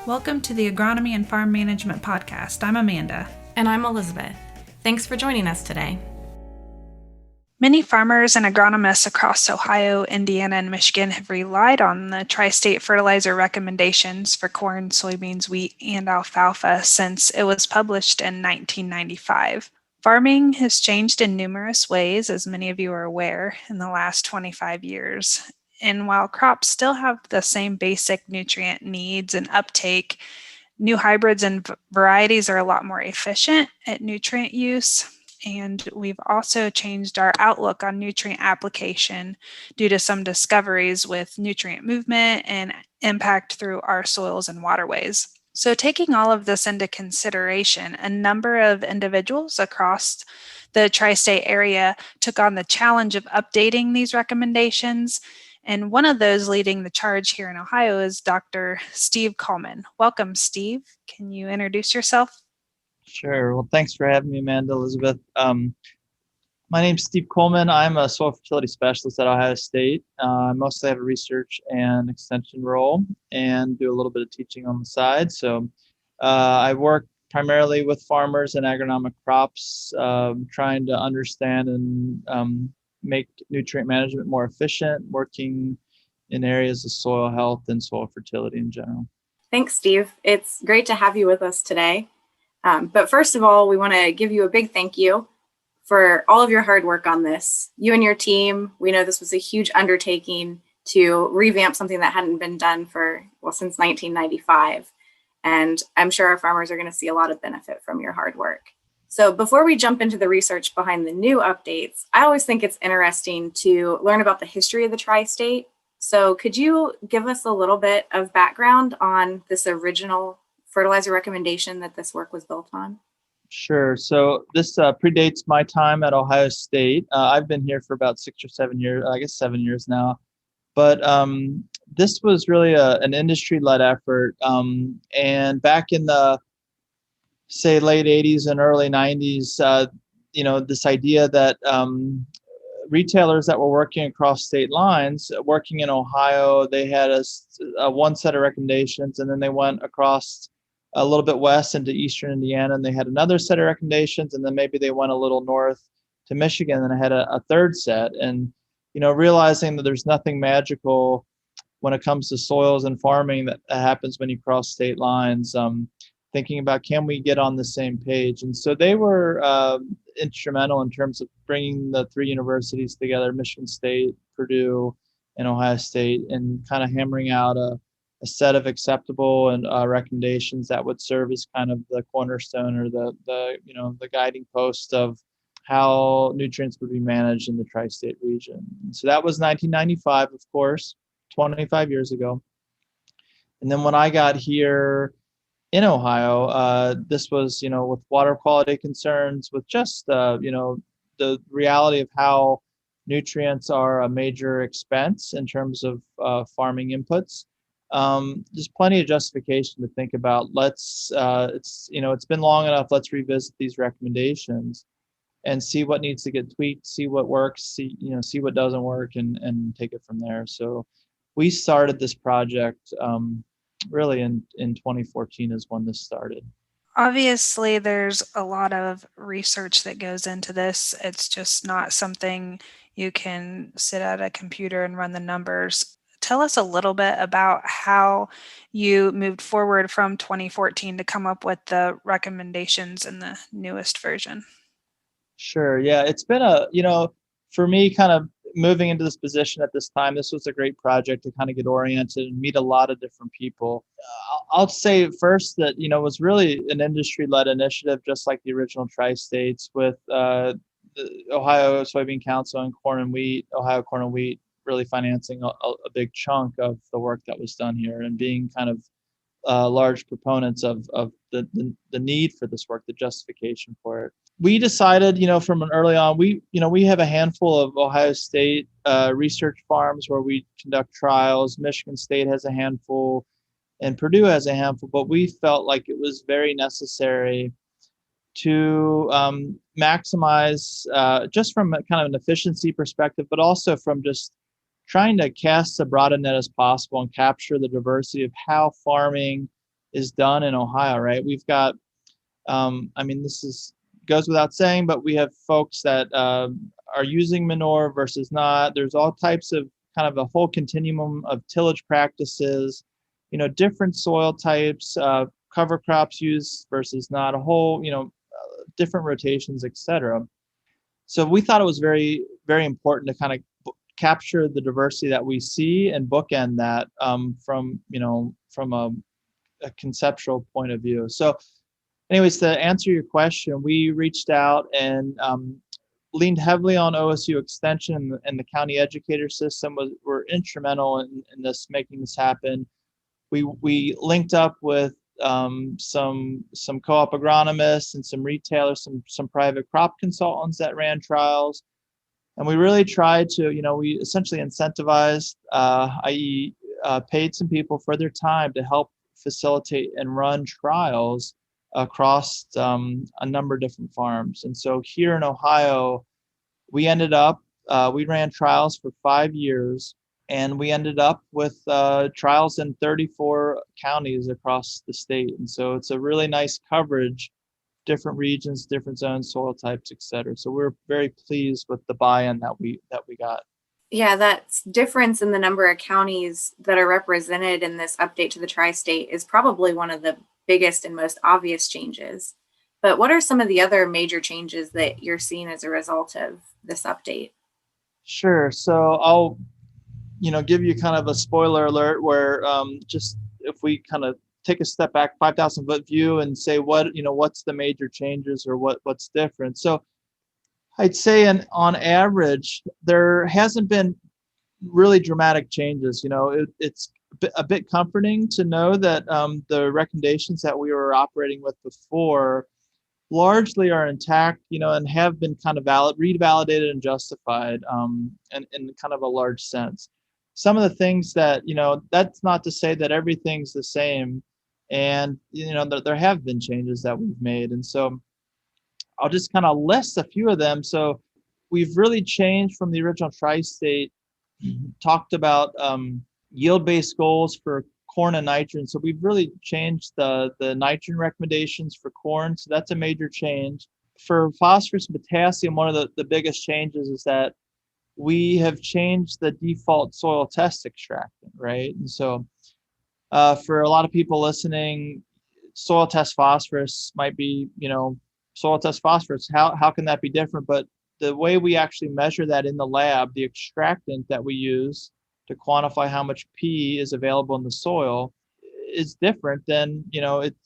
Welcome to the Agronomy and Farm Management Podcast. I'm Amanda. And I'm Elizabeth. Thanks for joining us today. Many farmers and agronomists across Ohio, Indiana, and Michigan have relied on the Tri-State Fertilizer Recommendations for corn, soybeans, wheat, and alfalfa since it was published in 1995. Farming has changed in numerous ways, as many of you are aware, in the last 25 years. And while crops still have the same basic nutrient needs and uptake, new hybrids and varieties are a lot more efficient at nutrient use. And we've also changed our outlook on nutrient application due to some discoveries with nutrient movement and impact through our soils and waterways. So taking all of this into consideration, a number of individuals across the tri-state area took on the challenge of updating these recommendations. And one of those leading the charge here in Ohio is Dr. Steve Culman. Welcome, Steve. Can you introduce yourself? Sure. Well, thanks for having me, Amanda, Elizabeth. My name's Steve Culman. I'm a soil fertility specialist at Ohio State. I mostly have a research and extension role and do a little bit of teaching on the side. So I work primarily with farmers and agronomic crops, trying to understand and make nutrient management more efficient, working in areas of soil health and soil fertility in general. Thanks, Steve. It's great to have you with us today. But first of all, we want to give you a big thank you for all of your hard work on this. You and your team, we know this was a huge undertaking to revamp something that hadn't been done since 1995. And I'm sure our farmers are going to see a lot of benefit from your hard work. So before we jump into the research behind the new updates, I always think it's interesting to learn about the history of the tri-state. So could you give us a little bit of background on this original fertilizer recommendation that this work was built on? Sure. So this predates my time at Ohio State. I've been here for about 6 or 7 years, I guess 7 years now. But this was really an industry-led effort. And back in the, say, late 80s and early 90s, this idea that retailers that were working across state lines, working in Ohio, they had a one set of recommendations, and then they went across a little bit west into eastern Indiana, and they had another set of recommendations, and then maybe they went a little north to Michigan, and I had a third set. And realizing that there's nothing magical when it comes to soils and farming that happens when you cross state lines, thinking about, can we get on the same page? And so they were instrumental in terms of bringing the three universities together, Michigan State, Purdue, and Ohio State, and kind of hammering out a set of acceptable and recommendations that would serve as kind of the cornerstone or the guiding post of how nutrients would be managed in the tri-state region. And so that was 1995, of course, 25 years ago. And then when I got here in Ohio, this was, with water quality concerns, with just, the reality of how nutrients are a major expense in terms of farming inputs. There's plenty of justification to think about. It's been long enough. Let's revisit these recommendations and see what needs to get tweaked, see what works, see what doesn't work, and take it from there. So we started this project really in 2014 is when this started. Obviously, there's a lot of research that goes into this. It's just not something you can sit at a computer and run the numbers. Tell us a little bit about how you moved forward from 2014 to come up with the recommendations in the newest version. Sure. Yeah, it's been for me, kind of moving into this position at this time, this was a great project to kind of get oriented and meet a lot of different people. I'll say first that, it was really an industry-led initiative, just like the original Tri-States, with the Ohio Soybean Council and Ohio Corn and Wheat really financing a big chunk of the work that was done here and being kind of large proponents of the need for this work, the justification for it. We decided, from an early on, we have a handful of Ohio State research farms where we conduct trials. Michigan State has a handful and Purdue has a handful, but we felt like it was very necessary to maximize just from a kind of an efficiency perspective, but also from just trying to cast as broad a net as possible and capture the diversity of how farming is done in Ohio, right? We've got, goes without saying, but we have folks that are using manure versus not. There's all types of kind of a whole continuum of tillage practices, different soil types, cover crops used versus not, a whole, different rotations, etc. So we thought it was very, very important to kind of capture the diversity that we see and bookend that from a conceptual point of view. So anyways, to answer your question, we reached out and leaned heavily on OSU Extension, and the county educator system were instrumental in this, making this happen. We linked up with some co-op agronomists and some retailers, some private crop consultants that ran trials, and we really tried to, we essentially incentivized, i.e., paid some people for their time to help facilitate and run trials across a number of different farms. And so here in Ohio, we ended up, we ran trials for 5 years, and we ended up with trials in 34 counties across the state. And so it's a really nice coverage, different regions, different zones, soil types, et cetera. So we're very pleased with the buy-in that we got. Yeah, that difference in the number of counties that are represented in this update to the Tri-State is probably one of the biggest and most obvious changes. But what are some of the other major changes that you're seeing as a result of this update? Sure. So I'll, give you kind of a spoiler alert where just if we kind of take a step back, 5,000 foot view, and say what's the major changes or what's different. So I'd say on average, there hasn't been really dramatic changes. It's a bit comforting to know that the recommendations that we were operating with before largely are intact, and have been kind of revalidated and justified in kind of a large sense. Some of the things that, that's not to say that everything's the same. And, there have been changes that we've made. And so I'll just kind of list a few of them. So we've really changed from the original Tri-State, talked about yield-based goals for corn and nitrogen. So we've really changed the nitrogen recommendations for corn. So that's a major change. For phosphorus and potassium, one of the biggest changes is that we have changed the default soil test extractant, right? And so for a lot of people listening, soil test phosphorus might be, soil test phosphorus. How can that be different? But the way we actually measure that in the lab, the extractant that we use to quantify how much P is available in the soil is different than,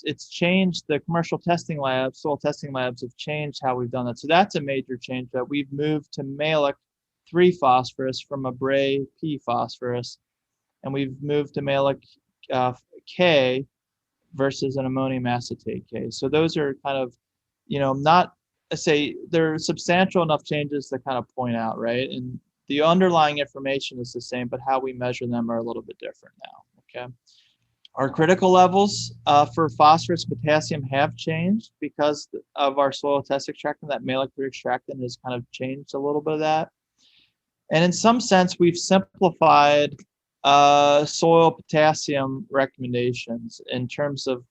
it's changed. The commercial testing labs, soil testing labs have changed how we've done that. So that's a major change, that we've moved to Malic 3 phosphorus from a Bray P phosphorus, and we've moved to Malic K versus an ammonium acetate K. So those are kind of, not say they're substantial enough changes to kind of point out, right? And the underlying information is the same, but how we measure them are a little bit different now, okay? Our critical levels for phosphorus, potassium have changed because of our soil test extractant. That Malic 3 extractant has kind of changed a little bit of that. And in some sense, we've simplified soil potassium recommendations in terms of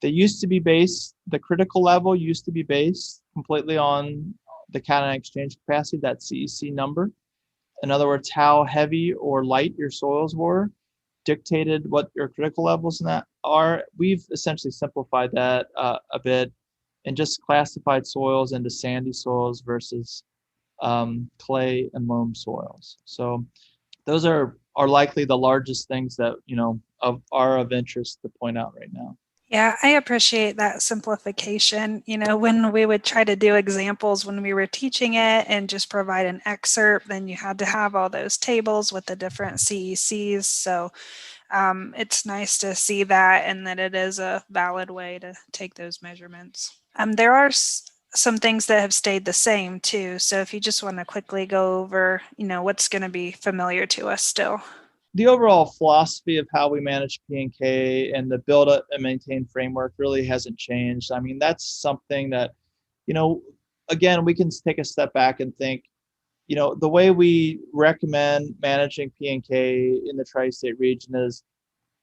they used to be based, the critical level used to be based completely on the cation exchange capacity, that CEC number. In other words, how heavy or light your soils were dictated what your critical levels in that are. We've essentially simplified that a bit and just classified soils into sandy soils versus clay and loam soils. So those are likely the largest things that, are of interest to point out right now. Yeah, I appreciate that simplification. When we would try to do examples when we were teaching it and just provide an excerpt, then you had to have all those tables with the different CECs. So it's nice to see that, and that it is a valid way to take those measurements. There are some things that have stayed the same too. So if you just want to quickly go over, what's going to be familiar to us still. The overall philosophy of how we manage P&K and the build up and maintain framework really hasn't changed. I mean, that's something that, again, we can take a step back and think, the way we recommend managing P&K in the Tri-State region is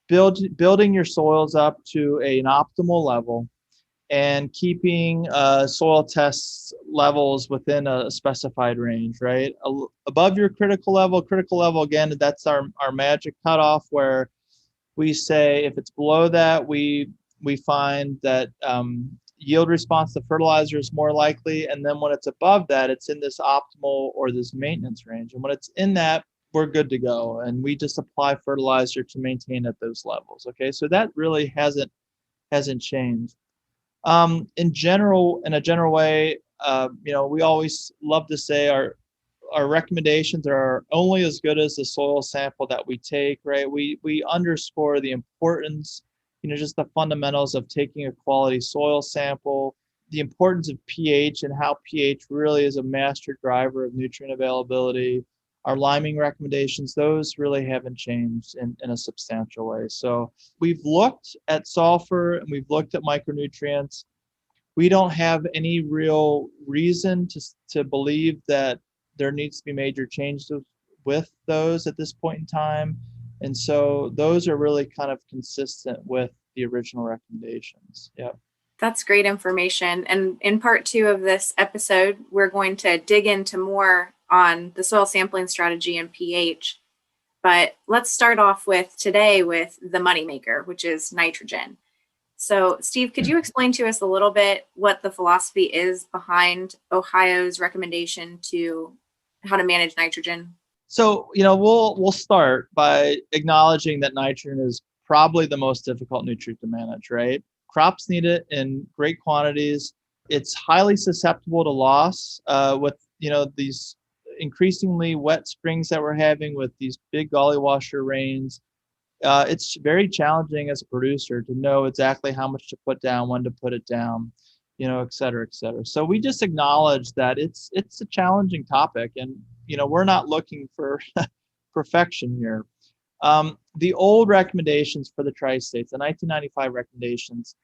building your soils up to an optimal level and keeping soil test levels within a specified range, right? Above your critical level, again, that's our magic cutoff where we say if it's below that, we find that yield response to fertilizer is more likely. And then when it's above that, it's in this optimal or this maintenance range. And when it's in that, we're good to go. And we just apply fertilizer to maintain at those levels. Okay, so that really hasn't changed. In a general way, we always love to say our recommendations are only as good as the soil sample that we take, right? We underscore the importance, just the fundamentals of taking a quality soil sample, the importance of pH and how pH really is a master driver of nutrient availability. Our liming recommendations, those really haven't changed in a substantial way. So we've looked at sulfur and we've looked at micronutrients. We don't have any real reason to believe that there needs to be major changes with those at this point in time. And so those are really kind of consistent with the original recommendations. Yep. That's great information. And in part 2 of this episode, we're going to dig into more on the soil sampling strategy and pH. But let's start off today with the moneymaker, which is nitrogen. So, Steve, could you explain to us a little bit what the philosophy is behind Ohio's recommendation to how to manage nitrogen? So, we'll start by acknowledging that nitrogen is probably the most difficult nutrient to manage, right? Crops need it in great quantities. It's highly susceptible to loss with, these increasingly wet springs that we're having with these big gully washer rains. It's very challenging as a producer to know exactly how much to put down, when to put it down, et cetera, et cetera. So we just acknowledge that it's a challenging topic, and we're not looking for perfection here. The old recommendations for the Tri-States, the 1995 recommendations,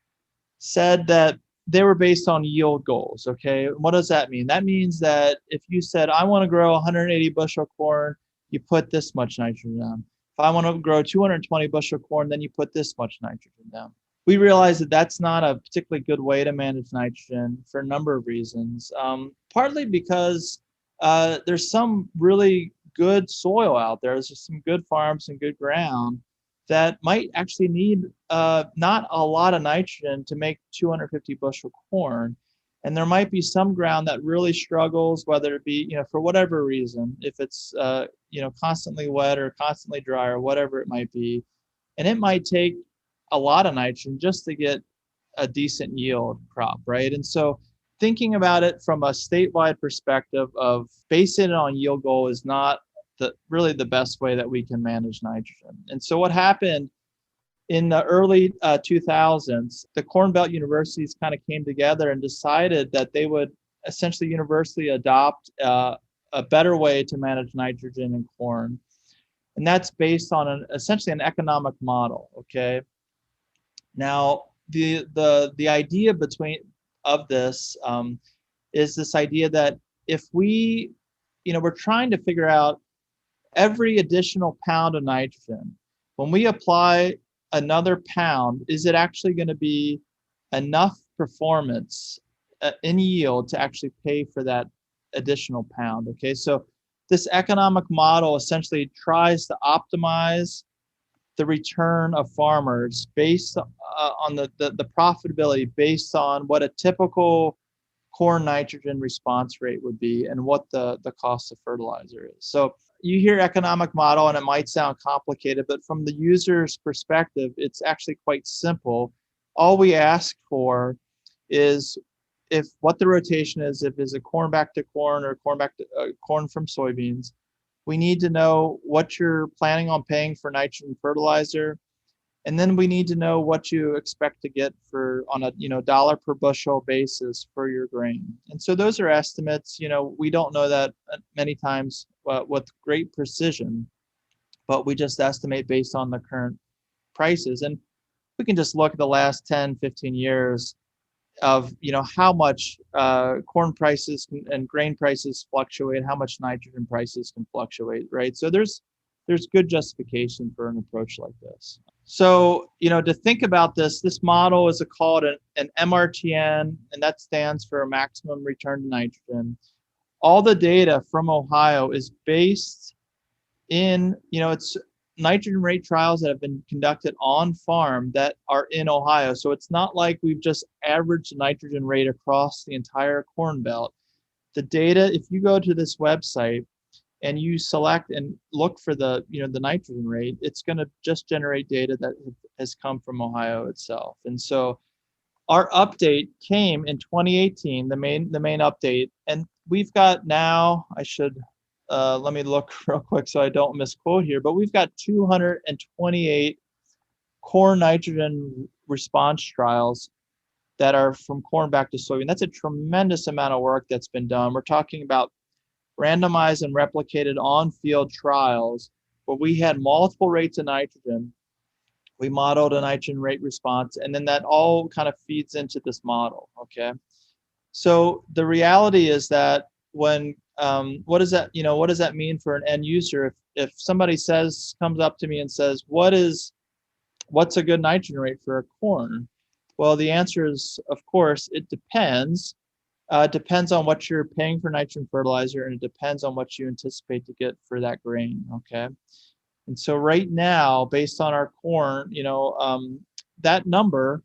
said that they were based on yield goals. Okay, what does that mean? That means that if you said, I want to grow 180 bushel corn, you put this much nitrogen down. If I want to grow 220 bushel corn, then you put this much nitrogen down. We realize that that's not a particularly good way to manage nitrogen for a number of reasons. Partly because there's some really good soil out there. There's just some good farms and good ground that might actually need not a lot of nitrogen to make 250 bushel corn. And there might be some ground that really struggles, whether it be, for whatever reason, if it's, constantly wet or constantly dry or whatever it might be. And it might take a lot of nitrogen just to get a decent yield crop, right? And so thinking about it from a statewide perspective of basing it on yield goal is not really the best way that we can manage nitrogen. And so what happened in the early 2000s, the Corn Belt universities kind of came together and decided that they would essentially universally adopt a better way to manage nitrogen in corn. And that's based on essentially an economic model, okay? Now, the idea of this is this idea that if we're trying to figure out every additional pound of nitrogen, when we apply another pound, is it actually going to be enough performance in yield to actually pay for that additional pound? Okay, so this economic model essentially tries to optimize the return of farmers based on the profitability based on what a typical corn nitrogen response rate would be and what the cost of fertilizer is. So you hear economic model and it might sound complicated, but from the user's perspective, it's actually quite simple. All we ask for is if what the rotation is, if it's a corn back to corn or corn from soybeans, we need to know what you're planning on paying for nitrogen fertilizer. And then we need to know what you expect to get on a dollar per bushel basis for your grain. And so those are estimates. We don't know that many times with great precision, but we just estimate based on the current prices. And we can just look at the last 10, 15 years of how much corn prices and grain prices fluctuate, how much nitrogen prices can fluctuate, right? So there's good justification for an approach like this. So, to think about this model is called an MRTN, and that stands for maximum return to nitrogen. All the data from Ohio is based in, it's nitrogen rate trials that have been conducted on farm that are in Ohio. So it's not like we've just averaged the nitrogen rate across the entire corn belt. The data, if you go to this website and you select and look for the nitrogen rate, it's going to just generate data that has come from Ohio itself. And so our update came in 2018, the main update, and we've got now, I should let me look real quick so I don't misquote here, but we've got 228 corn nitrogen response trials that are from corn back to soybean. That's a tremendous amount of work that's been done. We're talking about randomized and replicated on-field trials where we had multiple rates of nitrogen. We modeled a nitrogen rate response, and then that all kind of feeds into this model, okay? So the reality is that when, what does that mean for an end user? If somebody comes up to me and says, what's a good nitrogen rate for a corn? Well, the answer is, of course, it depends. Depends on what you're paying for nitrogen fertilizer, and it depends on what you anticipate to get for that grain, okay? And so right now, based on our corn, that number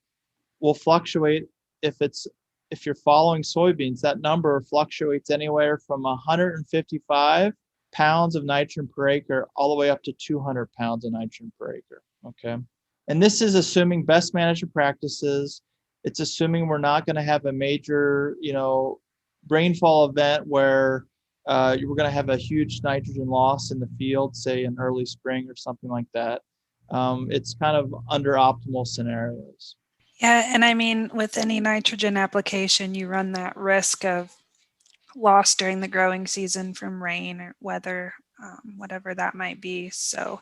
will fluctuate. If you're following soybeans, that number fluctuates anywhere from 155 pounds of nitrogen per acre all the way up to 200 pounds of nitrogen per acre, okay? And this is assuming best management practices. It's assuming we're not going to have a major, rainfall event where we're going to have a huge nitrogen loss in the field, say in early spring or something like that. It's kind of under optimal scenarios. Yeah, and I mean, with any nitrogen application, you run that risk of loss during the growing season from rain or weather, whatever that might be. So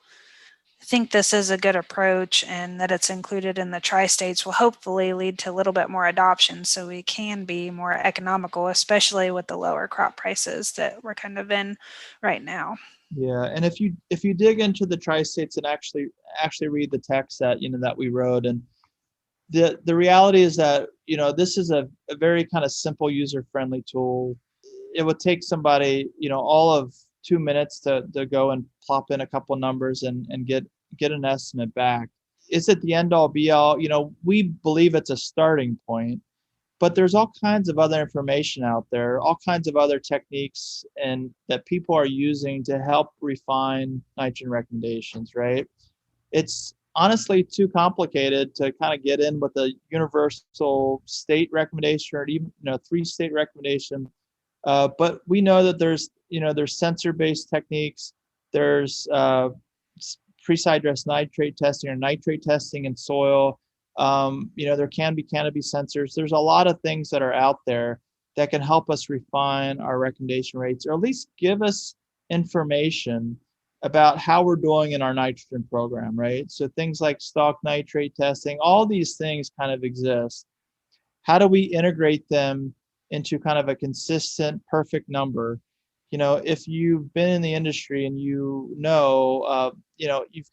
I think this is a good approach, and that it's included in the tri-states will hopefully lead to a little bit more adoption so we can be more economical, especially with the lower crop prices that we're kind of in right now. Yeah, and if you dig into the tri-states and actually read the text that we wrote, and the reality is that this is a very kind of simple user-friendly tool. It would take somebody all of 2 minutes to go and plop in a couple numbers and get an estimate back. Is it the end all be all? We believe it's a starting point, but there's all kinds of other information out there, all kinds of other techniques and that people are using to help refine nitrogen recommendations, right? It's honestly too complicated to kind of get in with a universal state recommendation or even 3-state recommendation. But we know that there's sensor-based techniques. There's pre-sidedress nitrate testing or nitrate testing in soil. There can be canopy sensors. There's a lot of things that are out there that can help us refine our recommendation rates, or at least give us information about how we're doing in our nitrogen program, right? So things like stalk nitrate testing, all these things kind of exist. How do we integrate them into kind of a consistent, perfect number? If you've been in the industry and you've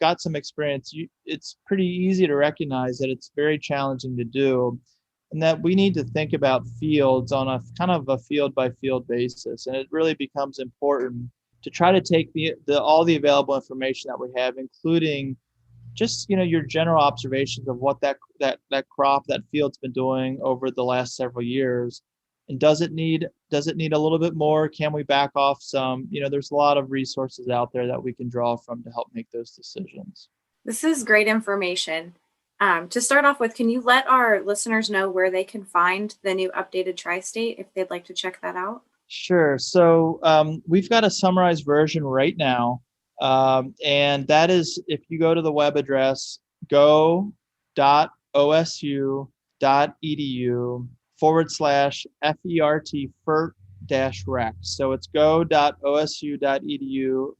got some experience, it's pretty easy to recognize that it's very challenging to do, and that we need to think about fields on a kind of a field by field basis. And it really becomes important to try to take all the available information that we have, including just your general observations of what that crop, that field's been doing over the last several years. And does it need a little bit more? Can we back off some? There's a lot of resources out there that we can draw from to help make those decisions. This is great information. To start off with, can you let our listeners know where they can find the new updated Tri-State if they'd like to check that out? Sure. So we've got a summarized version right now. And that is, if you go to the web address, go.osu.edu /fert-recs. So it's go.osu.edu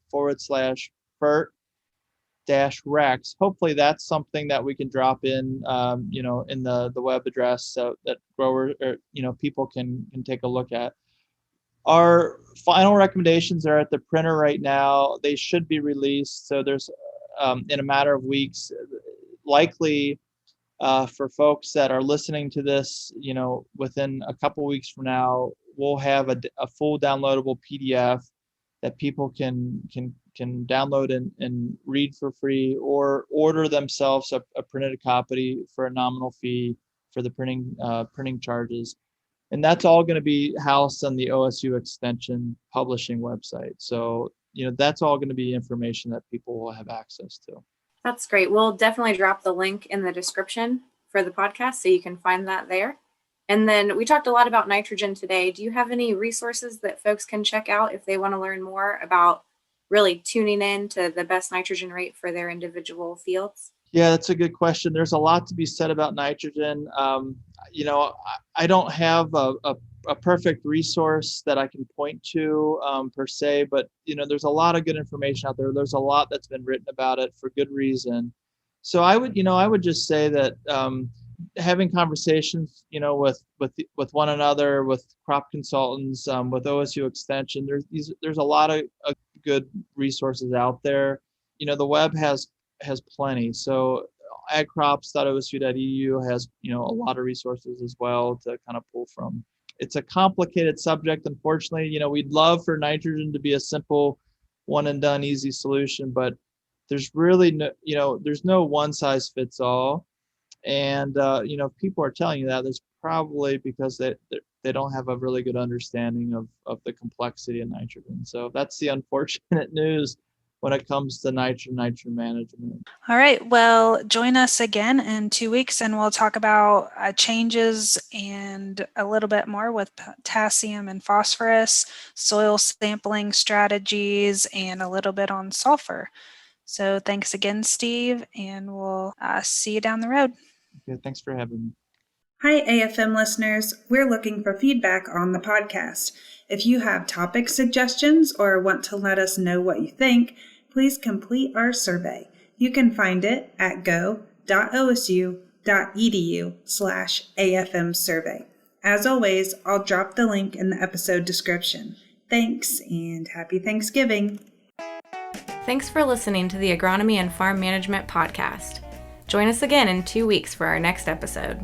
/fert-recs. Hopefully that's something that we can drop in, in the web address so that growers or, people can take a look at. Our final recommendations are at the printer right now. They should be released. So there's, in a matter of weeks, likely for folks that are listening to this, within a couple weeks from now, we'll have a full downloadable PDF that people can download and read for free, or order themselves a printed copy for a nominal fee for the printing charges. And that's all going to be housed on the OSU Extension publishing website. So, that's all going to be information that people will have access to. That's great. We'll definitely drop the link in the description for the podcast so you can find that there. And then we talked a lot about nitrogen today. Do you have any resources that folks can check out if they want to learn more about really tuning in to the best nitrogen rate for their individual fields? Yeah, that's a good question. There's a lot to be said about nitrogen. I don't have a perfect resource that I can point to per se, but there's a lot of good information out there. There's a lot that's been written about it for good reason. So I would just say that having conversations, with one another, with crop consultants, with OSU Extension, there's a lot of good resources out there. The web has plenty. So agcrops.osu.edu has, a lot of resources as well to kind of pull from. It's a complicated subject, unfortunately. We'd love for nitrogen to be a simple one and done easy solution, but there's really there's no one size fits all. And if people are telling you that, there's probably because they don't have a really good understanding of the complexity of nitrogen. So that's the unfortunate news when it comes to nitrogen management. All right. Well, join us again in 2 weeks and we'll talk about changes and a little bit more with potassium and phosphorus, soil sampling strategies, and a little bit on sulfur. So thanks again, Steve, and we'll see you down the road. Okay, thanks for having me. Hi, AFM listeners. We're looking for feedback on the podcast. If you have topic suggestions or want to let us know what you think, please complete our survey. You can find it at go.osu.edu/AFMsurvey. As always, I'll drop the link in the episode description. Thanks and happy Thanksgiving. Thanks for listening to the Agronomy and Farm Management Podcast. Join us again in 2 weeks for our next episode.